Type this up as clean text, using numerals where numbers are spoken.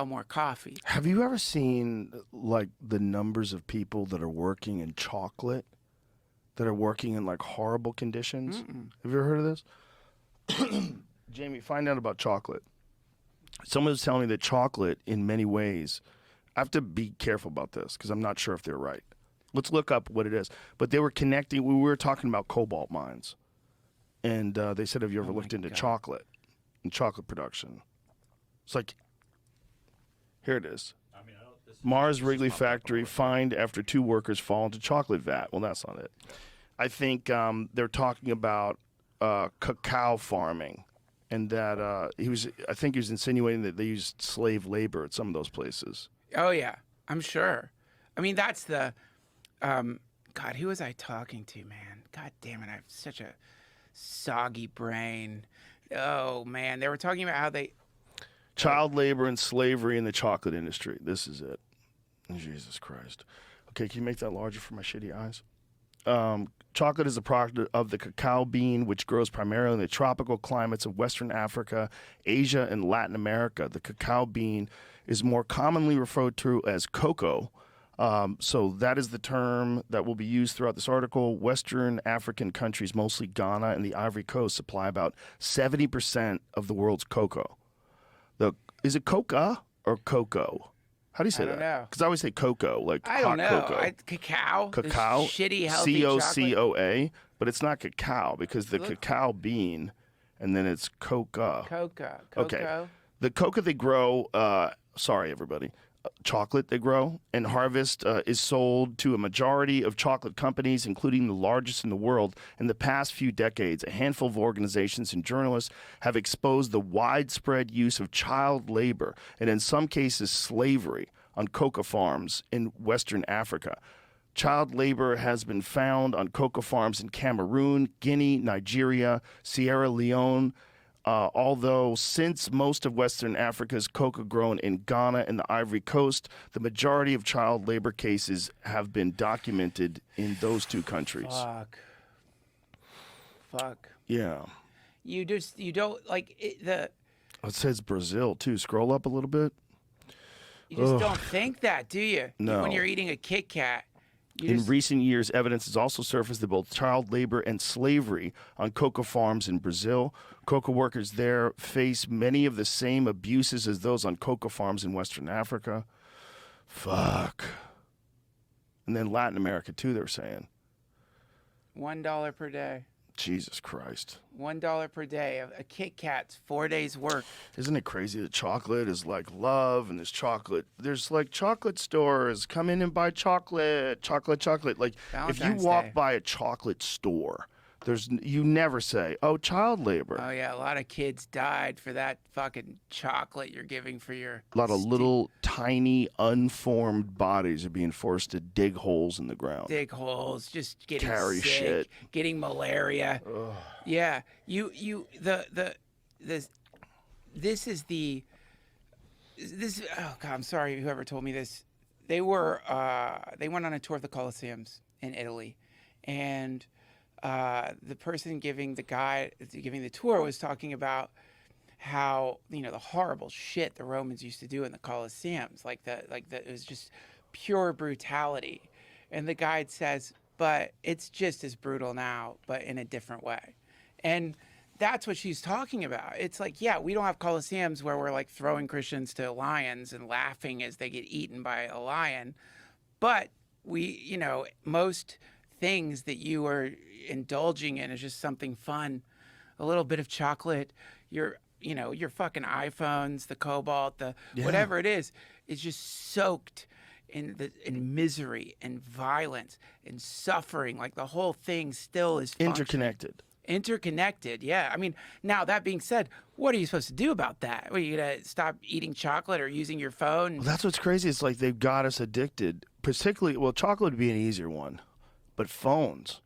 more coffee. Have you ever seen like the numbers of people that are working in chocolate, that are working in like horrible conditions? Have you ever heard of this? Jamie, find out about chocolate. Someone was telling me that chocolate, in many ways, I have to be careful about this because I'm not sure if they're right. Let's look up what it is. But they were connecting, we were talking about cobalt mines. And they said, have you ever looked into chocolate and chocolate production? It's like, here it is. Mars Wrigley factory fined after 2 workers fall into chocolate vat. Well, that's not it. I think they're talking about cacao farming, and that I think he was insinuating that they used slave labor at some of those places. Oh yeah, I'm sure. I mean, that's the God. Who was I talking to, man? God damn it, I have such a soggy brain. Oh man, they were talking about how they child labor and slavery in the chocolate industry. This is it. Jesus Christ. Okay, can you make that larger for my shitty eyes? Chocolate is a product of the cacao bean, which grows primarily in the tropical climates of Western Africa, Asia, and Latin America. The cacao bean is more commonly referred to as cocoa. So that is the term that will be used throughout this article. Western African countries, mostly Ghana and the Ivory Coast, supply about 70% of the world's cocoa. Is it coca or cocoa? How do you say that? I don't know. Because I always say cocoa, like I don't hot know. cocoa. Cacao. Cacao. This shitty, healthy chocolate. COCOA, but it's not cacao because the cacao bean, and then it's coca. Coca. Okay. The coca they grow, sorry everybody, chocolate they grow and harvest is sold to a majority of chocolate companies, including the largest in the world. In the past few decades, a handful of organizations and journalists have exposed the widespread use of child labor and in some cases slavery on coca farms in Western Africa. Child labor has been found on coca farms in Cameroon, Guinea, Nigeria, Sierra Leone, although since most of Western Africa's coca grown in Ghana and the Ivory Coast, the majority of child labor cases have been documented in those 2 countries. Fuck. Yeah. You don't like it, It says Brazil too. Scroll up a little bit. you just don't think that, do you? No. When you're eating a Kit Kat. In recent years, evidence has also surfaced of both child labor and slavery on coca farms in Brazil. Coca workers there face many of the same abuses as those on coca farms in Western Africa. Fuck. And then Latin America, too, they're saying. $1 per day. Jesus Christ. $1 per day. A Kit Kat's 4 days work. Isn't it crazy that chocolate is like love, and there's like chocolate stores, come in and buy chocolate. Like if you walk by a chocolate store, you never say, oh, child labor. Oh yeah, a lot of kids died for that fucking chocolate you're giving for your A lot of little tiny unformed bodies are being forced to dig holes in the ground. Dig holes, just getting Carry sick, shit. getting malaria. Ugh. Yeah, oh God, I'm sorry whoever told me this. They went on a tour of the Colosseums in Italy, and the person giving the tour was talking about how the horrible shit the Romans used to do in the Colosseums, it was just pure brutality, and the guide says, but it's just as brutal now, but in a different way. And that's what she's talking about. It's like, yeah, we don't have Colosseums where we're like throwing Christians to lions and laughing as they get eaten by a lion. But most things that you are indulging in is just something fun. A little bit of chocolate, your fucking iPhones, the cobalt, whatever it is just soaked in misery and violence and suffering. Like the whole thing still is interconnected, yeah. I mean, now that being said, what are you supposed to do about that? Are you gonna stop eating chocolate or using your phone? Well, that's what's crazy. It's like they've got us addicted. Particularly, well, chocolate would be an easier one, but phones.